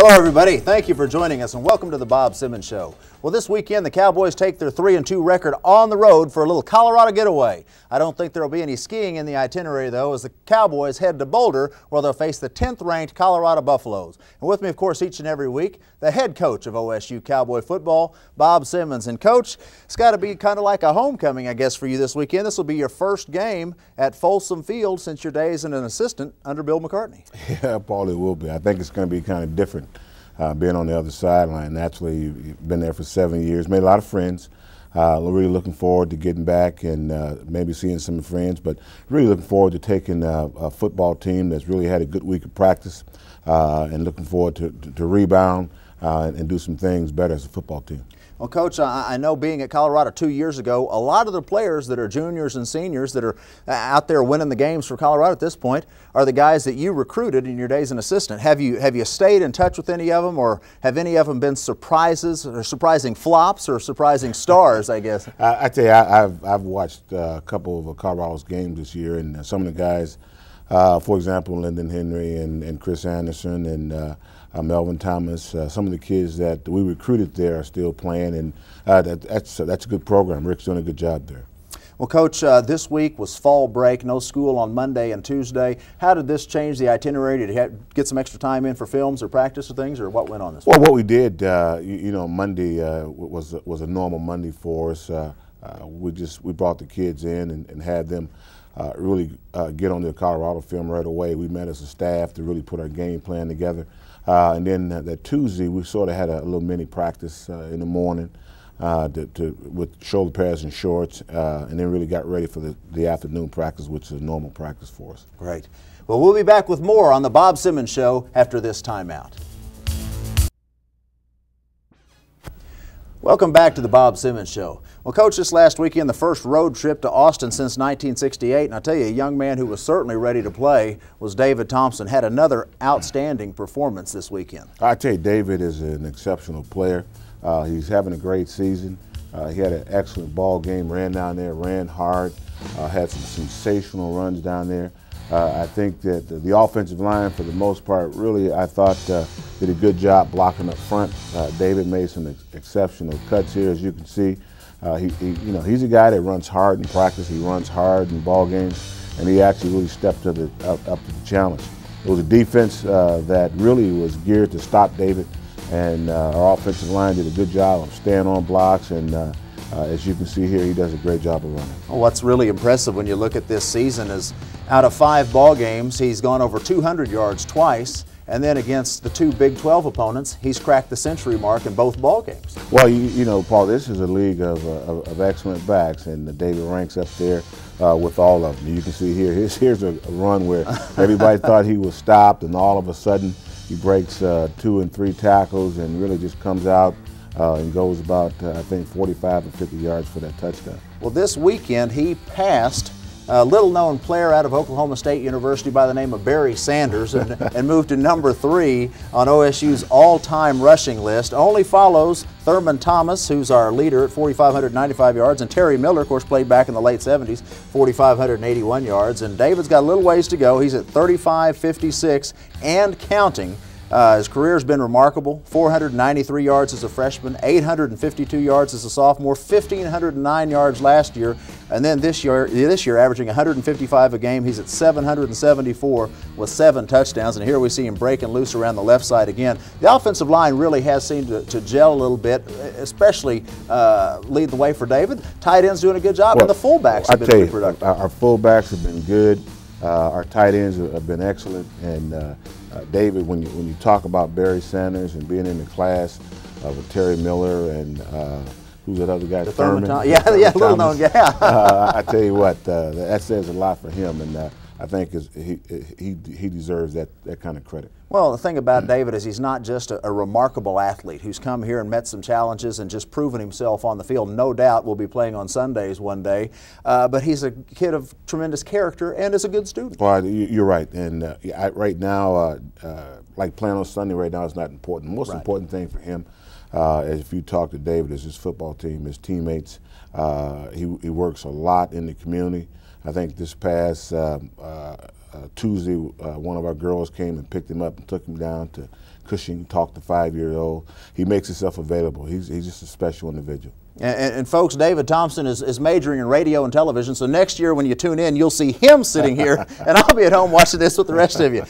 Hello, everybody. Thank you for joining us, and welcome to the Bob Simmons Show. Well, this weekend, the Cowboys take their 3-2 record on the road for a little Colorado getaway. I don't think there will be any skiing in the itinerary, though, as the Cowboys head to Boulder, where they'll face the 10th-ranked Colorado Buffaloes. And with me, of course, each and every week, the head coach of OSU Cowboy football, Bob Simmons. And, Coach, it's got to be kind of like a homecoming, I guess, for you this weekend. This will be your first game at Folsom Field since your days as an assistant under Bill McCartney. Yeah, Paul, it will be. I think it's going to be kind of different. Being on the other sideline. Naturally, you've been there for 7 years, made a lot of friends. Really looking forward to getting back and maybe seeing some friends, but really looking forward to taking a football team that's really had a good week of practice and looking forward to rebound and do some things better as a football team. Well, Coach, I know being at Colorado 2 years ago, a lot of the players that are juniors and seniors that are out there winning the games for Colorado at this point are the guys that you recruited in your days as an assistant. Have you stayed in touch with any of them, or have any of them been surprises or surprising flops or surprising stars, I guess? I tell you, I've watched a couple of Colorado's games this year, and some of the guys, for example, Lyndon Henry and Chris Anderson and Melvin Thomas, some of the kids that we recruited there are still playing, and that's a good program. Rick's doing a good job there. Well, Coach, this week was fall break, no school on Monday and Tuesday. How did this change the itinerary? Did you get some extra time in for films or practice or things, or what went on this week? Well, what we did, you know, Monday was a normal Monday for us. We brought the kids in and had them really get on the Colorado film right away. We met as a staff to really put our game plan together. And then that Tuesday, we sort of had a little mini practice in the morning with shoulder pads and shorts, and then really got ready for the afternoon practice, which is a normal practice for us. Great. Well, we'll be back with more on the Bob Simmons Show after this timeout. Welcome back to the Bob Simmons Show. Well, Coach, this last weekend, the first road trip to Austin since 1968, and I tell you, a young man who was certainly ready to play was David Thompson. Had another outstanding performance this weekend. I tell you, David is an exceptional player. He's having a great season. He had an excellent ball game, ran down there, ran hard, had some sensational runs down there. I think that the offensive line, for the most part, really, I thought did a good job blocking up front. David made some exceptional cuts here, as you can see. He's a guy that runs hard in practice. He runs hard in ball games, and he actually really stepped up to the challenge. It was a defense that really was geared to stop David, and our offensive line did a good job of staying on blocks, and as you can see here, he does a great job of running. Well, what's really impressive when you look at this season is out of 5 ball games, he's gone over 200 yards twice, and then against the 2 Big 12 opponents, he's cracked the century mark in both ball games. Well, you know, Paul, this is a league of excellent backs, and David ranks up there with all of them. You can see here, here's a run where everybody thought he was stopped, and all of a sudden he breaks 2 and 3 tackles and really just comes out and goes about, I think, 45 or 50 yards for that touchdown. Well, this weekend he passed a little-known player out of Oklahoma State University by the name of Barry Sanders and moved to number 3 on OSU's all-time rushing list. Only follows Thurman Thomas, who's our leader at 4,595 yards, and Terry Miller, of course, played back in the late 70s, 4,581 yards. And David's got a little ways to go. He's at 3,556 and counting. His career's been remarkable. 493 yards as a freshman, 852 yards as a sophomore, 1,509 yards last year, and then this year averaging 155 a game. He's at 774 with 7 touchdowns, and here we see him breaking loose around the left side again. The offensive line really has seemed to gel a little bit, especially lead the way for David. Tight end's doing a good job, and the fullbacks have been pretty productive. Our fullbacks have been good. Our tight ends have been excellent, and David, when you talk about Barry Sanders and being in the class with Terry Miller and who's that other guy? Thurman. Yeah, little known guy. I tell you what, that says a lot for him, and I think he deserves that kind of credit. Well, the thing about David is he's not just a remarkable athlete who's come here and met some challenges and just proven himself on the field. No doubt will be playing on Sundays one day, but he's a kid of tremendous character and is a good student. Well, you're right, and right now, like playing on Sunday right now is not important. The most important thing for him, if you talk to David, is his football team, his teammates. He works a lot in the community. I think this past Tuesday, one of our girls came and picked him up and took him down to Cushing, talked to 5-year-old. He makes himself available. He's just a special individual. And folks, David Thompson is majoring in radio and television, so next year when you tune in, you'll see him sitting here, and I'll be at home watching this with the rest of you.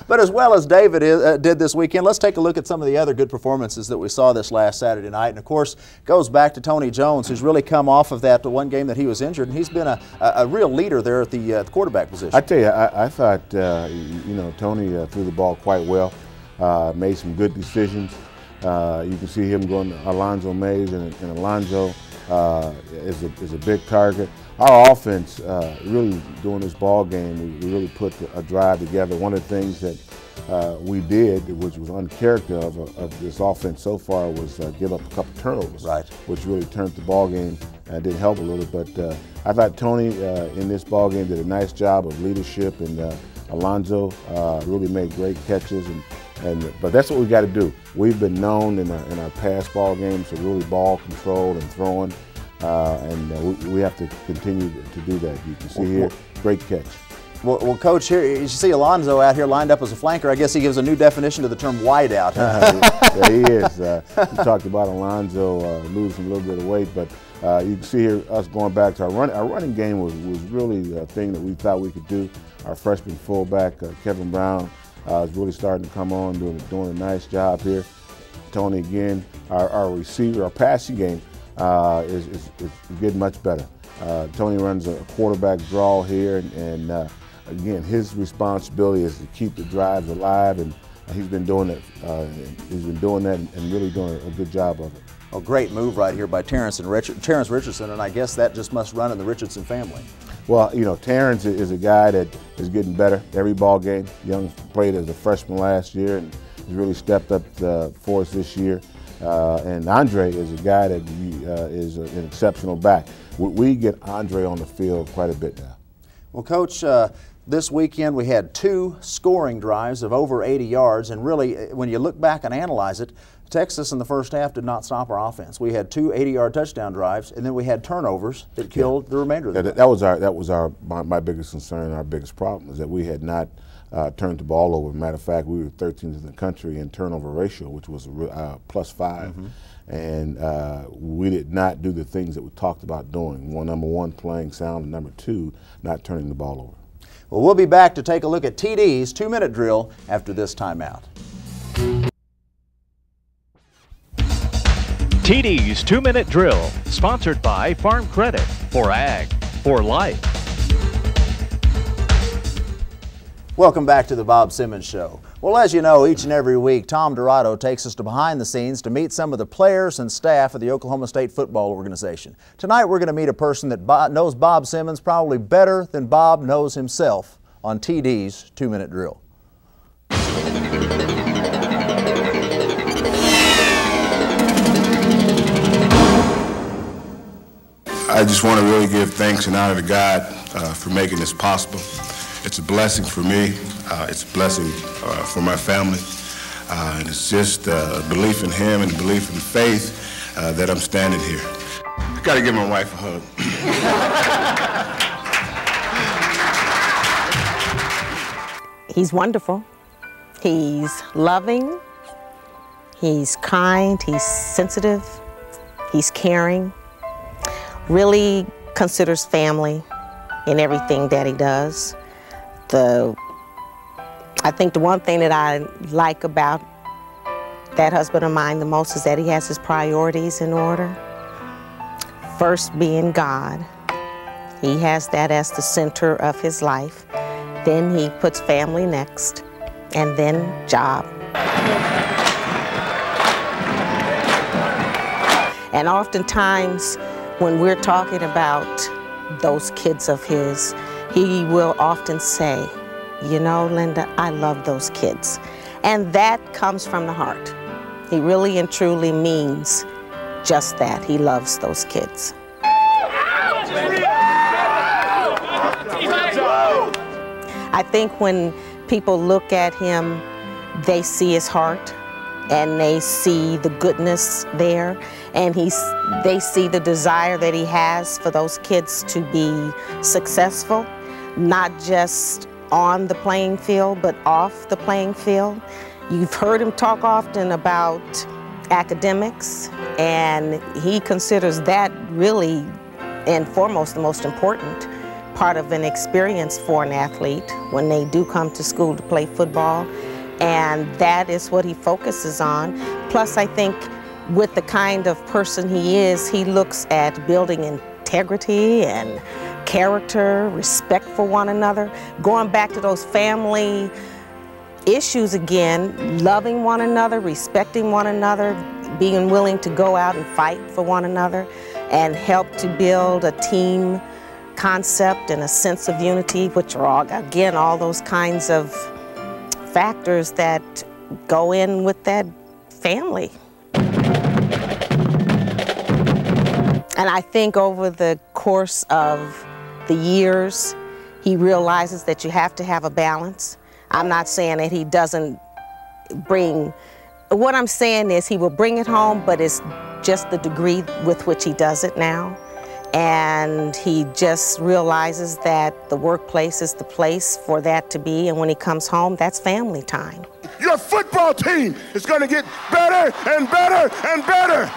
But as well as David did this weekend, let's take a look at some of the other good performances that we saw this last Saturday night. And of course, goes back to Tony Jones, who's really come off of that one game that he was injured, and he's been a real leader there at the quarterback position. I tell you, I thought, you know, Tony threw the ball quite well, made some good decisions. You can see him going to Alonzo Mays, and Alonzo is a big target. Our offense, really during this ball game, we really put a drive together. One of the things that we did, which was uncharacteristic of this offense so far, was give up a couple turnovers, right, which really turned the ball game and didn't help a little. But I thought Tony in this ball game did a nice job of leadership, and Alonzo really made great catches. But that's what we got to do. We've been known in our past ball games to really ball control and throwing, and we have to continue to do that. You can see here, great catch. Well, Coach, here you see Alonzo out here lined up as a flanker. I guess he gives a new definition to the term wideout. Yeah, he is. We talked about Alonzo losing a little bit of weight, but you can see here us going back to our running game was really a thing that we thought we could do. Our freshman fullback, Kevin Brown, is really starting to come on, doing a nice job here. Tony again, our receiver, our passing game is getting much better. Tony runs a quarterback draw here, and again, his responsibility is to keep the drives alive, and he's been doing it. He's been doing that and really doing a good job of it. A great move right here by Terrence Richardson, and I guess that just must run in the Richardson family. Well, you know, Terrence is a guy that is getting better every ball game. Young played as a freshman last year and he's really stepped up for us this year. And Andre is a guy that is an exceptional back. We get Andre on the field quite a bit now. Well, Coach, this weekend we had 2 scoring drives of over 80 yards, and really, when you look back and analyze it, Texas in the first half did not stop our offense. We had 2 80-yard touchdown drives, and then we had turnovers that killed the remainder of the game. That was my biggest concern, our biggest problem, is that we had not turned the ball over. Matter of fact, we were 13th in the country in turnover ratio, which was a +5. And we did not do the things that we talked about doing. Number one, playing sound, and number 2, not turning the ball over. Well, we'll be back to take a look at TD's 2-minute drill after this timeout. TD's 2-minute drill, sponsored by Farm Credit, for Ag, for Life. Welcome back to the Bob Simmons Show. Well, as you know, each and every week, Tom Dorado takes us to behind the scenes to meet some of the players and staff of the Oklahoma State football organization. Tonight, we're going to meet a person that knows Bob Simmons probably better than Bob knows himself on TD's 2-minute drill. I just want to really give thanks and honor to God for making this possible. It's a blessing for me. It's a blessing for my family. And it's just belief in Him and belief in faith that I'm standing here. I got to give my wife a hug. He's wonderful. He's loving. He's kind. He's sensitive. He's caring. Really considers family in everything that he does. I think the one thing that I like about that husband of mine the most is that he has his priorities in order. First being God. He has that as the center of his life. Then he puts family next, and then job. And oftentimes, when we're talking about those kids of his, he will often say, you know, Linda, I love those kids. And that comes from the heart. He really and truly means just that. He loves those kids. I think when people look at him, they see his heart and they see the goodness there, and they see the desire that he has for those kids to be successful, not just on the playing field, but off the playing field. You've heard him talk often about academics, and he considers that really and foremost the most important part of an experience for an athlete when they do come to school to play football, and that is what he focuses on. Plus, I think with the kind of person he is, he looks at building integrity and character, respect for one another, going back to those family issues again, loving one another, respecting one another, being willing to go out and fight for one another and help to build a team concept and a sense of unity, which are all, again, all those kinds of factors that go in with that family. And I think over the course of the years, he realizes that you have to have a balance. I'm not saying that he doesn't bring, what I'm saying is he will bring it home, but it's just the degree with which he does it now. And he just realizes that the workplace is the place for that to be, and when he comes home, that's family time. Your football team is going to get better and better and better.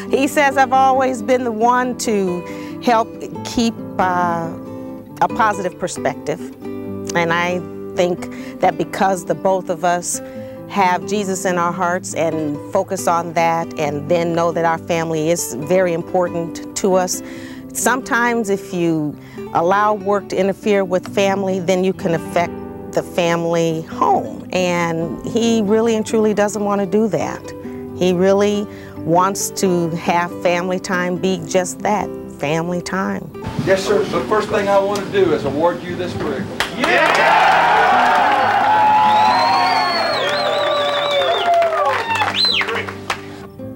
He says, I've always been the one to help keep a positive perspective. And I think that because the both of us have Jesus in our hearts and focus on that, and then know that our family is very important to us, sometimes if you allow work to interfere with family, then you can affect the family home. And he really and truly doesn't want to do that. He really wants to have family time be just that, family time. Yes, sir. The first thing I want to do is award you this rig.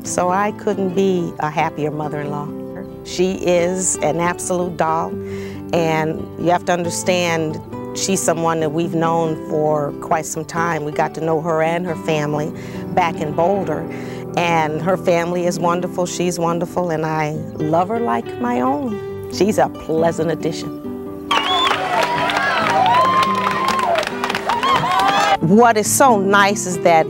So I couldn't be a happier mother-in-law. She is an absolute doll, and you have to understand she's someone that we've known for quite some time. We got to know her and her family back in Boulder, and her family is wonderful, she's wonderful, and I love her like my own. She's a pleasant addition. What is so nice is that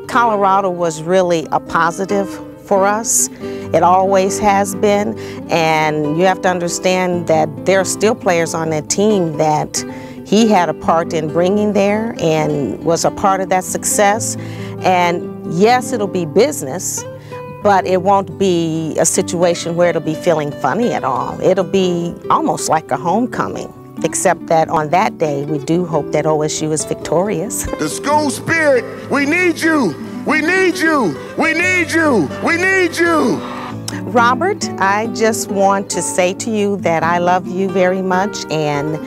Colorado was really a positive for us. It always has been, and you have to understand that there are still players on that team that he had a part in bringing there and was a part of that success. And yes, it'll be business, but it won't be a situation where it'll be feeling funny at all. It'll be almost like a homecoming, except that on that day, we do hope that OSU is victorious. The school spirit, we need you, we need you, we need you, we need you. Robert, I just want to say to you that I love you very much, and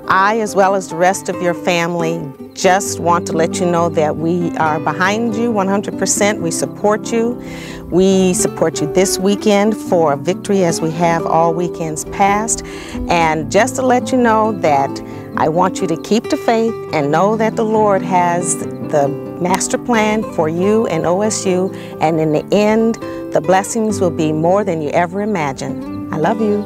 I, as well as the rest of your family, just want to let you know that we are behind you 100%. We support you. We support you this weekend for a victory as we have all weekends past. And just to let you know that I want you to keep the faith and know that the Lord has the master plan for you and OSU. And in the end, the blessings will be more than you ever imagined. I love you.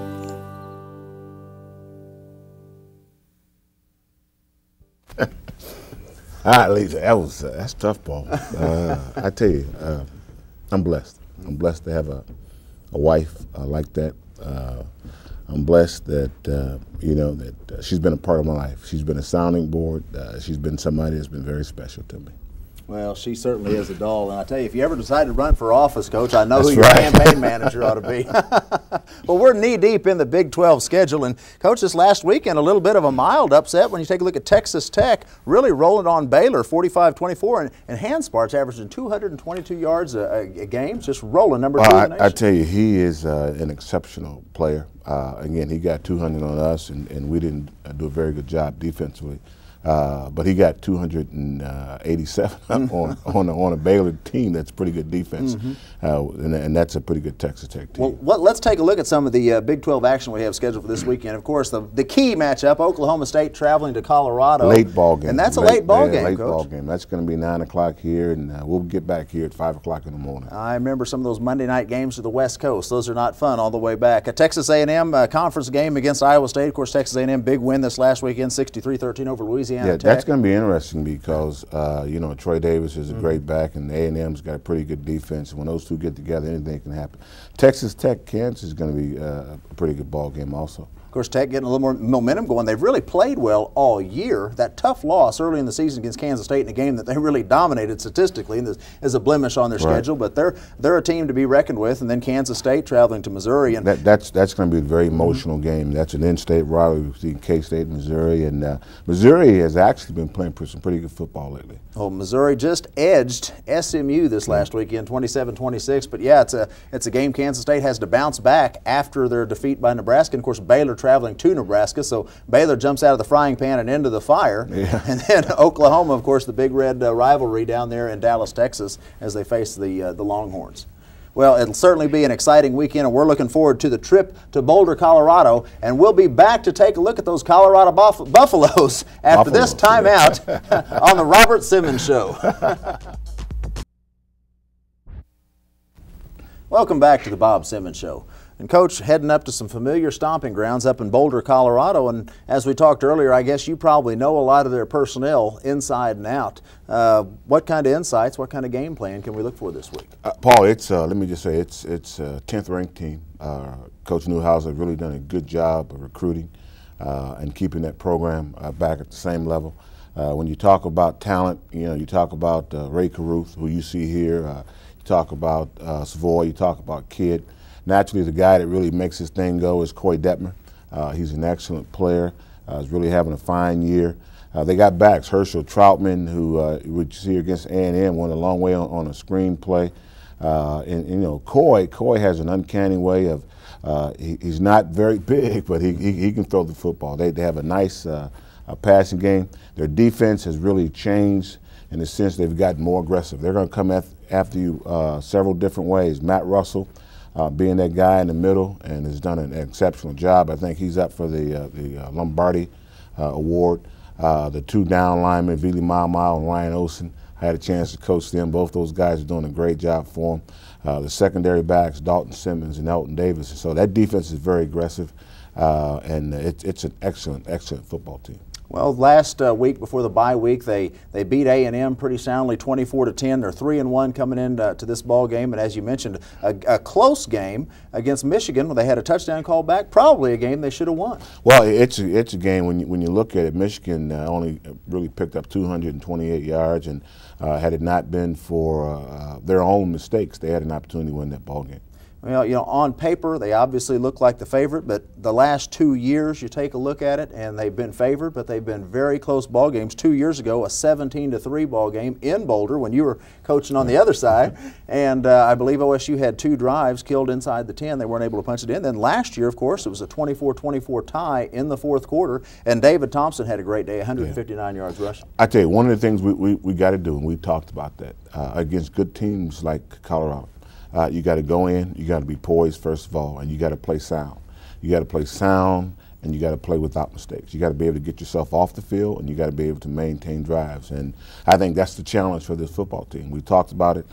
All right, Lisa, that's tough, Paul. I tell you, I'm blessed. I'm blessed to have a wife like that. I'm blessed that that she's been a part of my life. She's been a sounding board. She's been somebody that's been very special to me. Well, she certainly is a doll, and I tell you, if you ever decide to run for office, Coach, I know That's who your right. campaign manager ought to be. Well, we're knee-deep in the Big 12 schedule, and Coach, this last weekend, a little bit of a mild upset when you take a look at Texas Tech, really rolling on Baylor, 45-24, and Hanspart's averaging 222 yards a game, just rolling number 2 in the nation. I tell you, he is an exceptional player. Again, he got 200 on us, and we didn't do a very good job defensively. But he got 287 on a Baylor team that's pretty good defense, and that's a pretty good Texas Tech team. Well, let's take a look at some of the Big 12 action we have scheduled for this weekend. Of course, the key matchup: Oklahoma State traveling to Colorado. Late ball game, and that's a late ball game, late Coach. Ball game. That's going to be 9 o'clock here, and we'll get back here at 5 o'clock in the morning. I remember some of those Monday night games to the West Coast. Those are not fun all the way back. A Texas A&M conference game against Iowa State. Of course, Texas A&M big win this last weekend, 63-13 over Louisiana Tech. That's going to be interesting because you know, Troy Davis is a great back, and A&M's got a pretty good defense. When those two get together, anything can happen. Texas Tech, Kansas is going to be a pretty good ball game also. Of course, Tech getting a little more momentum going. They've really played well all year. That tough loss early in the season against Kansas State in a game that they really dominated statistically and is a blemish on their schedule. But they're a team to be reckoned with. And then Kansas State traveling to Missouri. And that's going to be a very emotional game. That's an in-state rivalry between K-State and Missouri. And Missouri has actually been playing some pretty good football lately. Oh, Missouri just edged SMU this last weekend, 27-26. But yeah, it's a game Kansas State has to bounce back after their defeat by Nebraska. And of course, Baylor traveling to Nebraska, so Baylor jumps out of the frying pan and into the fire. Yeah. And then Oklahoma, of course, the Big Red rivalry down there in Dallas, Texas, as they face the Longhorns. Well, it'll certainly be an exciting weekend, and we're looking forward to the trip to Boulder, Colorado, and we'll be back to take a look at those Colorado Buffaloes after this timeout on the Robert Simmons Show. Welcome back to the Bob Simmons Show. And Coach, heading up to some familiar stomping grounds up in Boulder, Colorado, and as we talked earlier, I guess you probably know a lot of their personnel inside and out. What kind of insights, what kind of game plan can we look for this week? Paul, it's let me just say it's a 10th ranked team. Coach Newhouse has really done a good job of recruiting and keeping that program back at the same level. When you talk about talent, you know, you talk about Ray Caruth, who you see here. You talk about Savoy. You talk about Kidd. Naturally, the guy that really makes this thing go is Coy Detmer. He's an excellent player. He's really having a fine year. They got backs, Herschel Troutman, who you see against A&M, went a long way on a screen play. And you know, Coy has an uncanny way of, he's not very big, but he can throw the football. They have a nice passing game. Their defense has really changed in the sense they've gotten more aggressive. They're going to come after you several different ways. Matt Russell, being that guy in the middle, and has done an exceptional job. I think he's up for the Lombardi Award. The two down linemen, Vili Mau and Ryan Olsen, I had a chance to coach them. Both those guys are doing a great job for them. The secondary backs, Dalton Simmons and Elton Davis. So that defense is very aggressive, and it's an excellent football team. Well, last week before the bye week, they beat A&M pretty soundly, 24-10. They're 3-1 coming into to this ball game, and as you mentioned, a close game against Michigan when they had a touchdown call back. Probably a game they should have won. Well, it's a game when you look at it. Michigan only really picked up 228 yards, and had it not been for their own mistakes, they had an opportunity to win that ball game. Well, you know, on paper, they obviously look like the favorite, but the last 2 years, you take a look at it, and they've been favored, but they've been very close ball games. 2 years ago, a 17-3 ball game in Boulder when you were coaching on the other side, and I believe OSU had 2 drives killed inside the 10. They weren't able to punch it in. Then last year, of course, it was a 24-24 tie in the fourth quarter, and David Thompson had a great day, 159 yards rushing. I tell you, one of the things we got to do, and we talked about that, against good teams like Colorado, you got to go in, you got to be poised first of all, and you got to play sound. You got to play sound, and you got to play without mistakes. You got to be able to get yourself off the field, and you got to be able to maintain drives. And I think that's the challenge for this football team. We talked about it.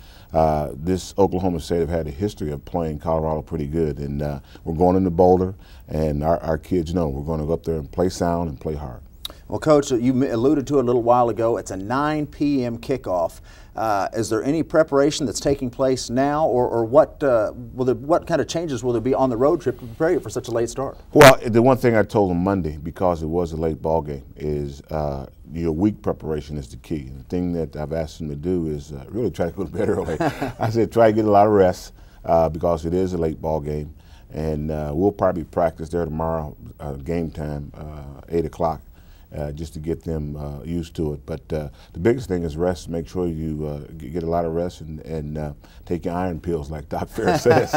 This Oklahoma State have had a history of playing Colorado pretty good, and we're going into Boulder, and our kids know we're going to go up there and play sound and play hard. Well, Coach, you alluded to it a little while ago. It's a 9 p.m. kickoff. Is there any preparation that's taking place now, or what kind of changes will there be on the road trip to prepare you for such a late start? Well, the one thing I told them Monday, because it was a late ball game, is your week preparation is the key. And the thing that I've asked them to do is really try to go to bed early. I said try to get a lot of rest because it is a late ball game, and we'll probably practice there tomorrow, game time, 8 o'clock. just to get them used to it. But the biggest thing is rest. Make sure you get a lot of rest and take your iron pills, like Doc Fair says.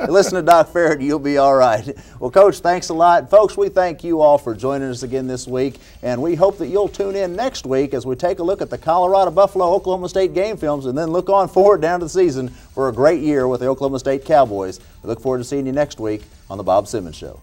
Listen to Doc Fair, you'll be all right. Well, Coach, thanks a lot. Folks, we thank you all for joining us again this week, and we hope that you'll tune in next week as we take a look at the Colorado, Buffalo, Oklahoma State game films, and then look on forward down to the season for a great year with the Oklahoma State Cowboys. We look forward to seeing you next week on The Bob Simmons Show.